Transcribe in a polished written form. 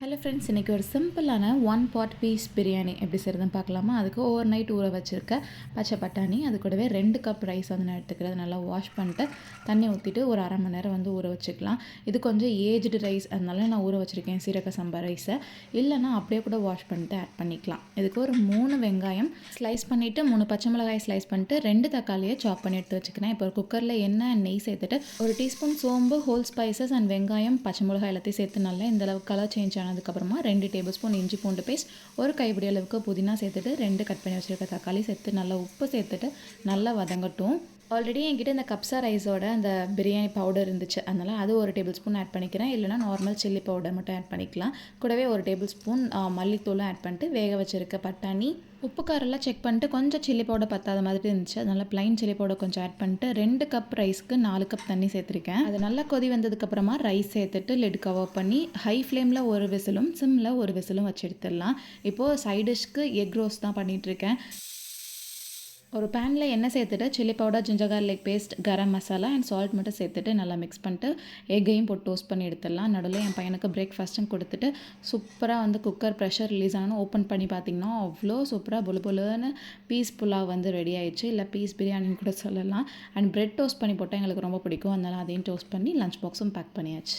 Hello friends, இன்றைக்கி ஒரு சிம்பிளான ஒன் பாட் பீஸ் பிரியாணி எப்படி செய்கிறதுன்னு பார்க்கலாமா. அதுக்கு ஓவர் நைட் ஊற வச்சுருக்க பச்சை பட்டாணி, அது கூடவே 2 கப் ரைஸ் வந்து நான் எடுத்துக்கிறது. நல்லா வாஷ் பண்ணிட்டு தண்ணி ஊற்றிட்டு ஒரு அரை மணி நேரம் வந்து ஊற வச்சுக்கலாம். இது கொஞ்சம் ஏஜ்டு ரைஸ், அதனால நான் ஊற வச்சுருக்கேன் சீரக சம்பா ரைஸை. இல்லைனா அப்படியே கூட வாஷ் பண்ணிட்டு ஆட் பண்ணிக்கலாம். இதுக்கு ஒரு 3 வெங்காயம் ஸ்லைஸ் பண்ணிவிட்டு 3 பச்சை மிளகாய் ஸ்லைஸ் பண்ணிட்டு 2 தக்காளியை சாப் பண்ணி எடுத்து வச்சுக்கிறேன். இப்போ ஒரு குக்கரில் எண்ணெய் நெய் சேர்த்துட்டு ஒரு டீஸ்பூன் சோம்பு, ஹோல் ஸ்பைசஸ் அண்ட் வெங்காயம், பச்சை மிளகாய் எல்லாத்தையும் சேர்த்து நல்லா இந்த அளவுக்கு கலர் சேஞ்ச் ஆனதுக்கப்புறமா 2 டேபிள் ஸ்பூன் இஞ்சி பூண்டு பேஸ்ட், ஒரு கைப்பிடி அளவுக்கு புதினா சேர்த்துட்டு 2 கட் பண்ணி வச்சுருக்க தக்காளி சேர்த்து நல்லா உப்பு சேர்த்துட்டு நல்லா வதங்கட்டும். ஆல்ரெடி என்கிட்ட இந்த கப்ஸா ரைஸோட அந்த பிரியாணி பவுடர் இருந்துச்சு, அதனால் அது ஒரு டேபிள் ஸ்பூன் ஆட் பண்ணிக்கிறேன். இல்லைனா நார்மல் சில்லி பவுடர் மட்டும் ஆட் பண்ணிக்கலாம். கூடவே ஒரு டேபிள் ஸ்பூன் மல்லித்தூளும் ஆட் பண்ணிட்டு வேக வச்சுருக்க பட்டாணி, உப்பு காரெல்லாம் செக் பண்ணிட்டு கொஞ்சம் சில்லி பவுடர் பத்தாத மாதிரி இருந்துச்சு, அதனால் ப்ளைன் சில்லி பவுடர் கொஞ்சம் ஆட் பண்ணிட்டு 2 கப் ரைஸ்க்கு 4 கப் தண்ணி சேர்த்துருக்கேன். அது நல்லா கொதி வந்ததுக்கப்புறமா ரைஸ் சேர்த்துட்டு லிட் கவர் பண்ணி ஹை ஃப்ளேமில் ஒரு விசிலும் சிம்மில் ஒரு விசிலும் வச்சு எடுத்துடலாம். இப்போது சைட் டிஷ்க்கு எக் ரோஸ்ட் தான் பண்ணிகிட்ருக்கேன். ஒரு பேனில் எண்ணெய் சேர்த்துட்டு chilli powder, ginger garlic paste, garam masala and salt மட்டும் சேர்த்துட்டு நல்லா மிக்ஸ் பண்ணிட்டு எக்கையும் போட்டு டோஸ்ட் பண்ணி எடுத்துடலாம். நடுவில் என் பையனுக்கு பிரேக்ஃபாஸ்ட்டும் கொடுத்துட்டு சூப்பராக வந்து குக்கர் ப்ரெஷர் ரிலீஸ் ஆனு ஓப்பன் பண்ணி பார்த்திங்கன்னா அவ்வளோ சூப்பராக புலுன்னு பீஸ் புலாவ் வந்து ரெடி ஆயிடுச்சு. இல்லை பீஸ் பிரியாணின்னு கூட சொல்லலாம். அண்ட் பிரெட் டோஸ்ட் பண்ணி போட்டால் எங்களுக்கு ரொம்ப பிடிக்கும், அதனால் அதையும் டோஸ்ட் பண்ணி லஞ்ச் பாக்ஸும் பேக் பண்ணியாச்சு.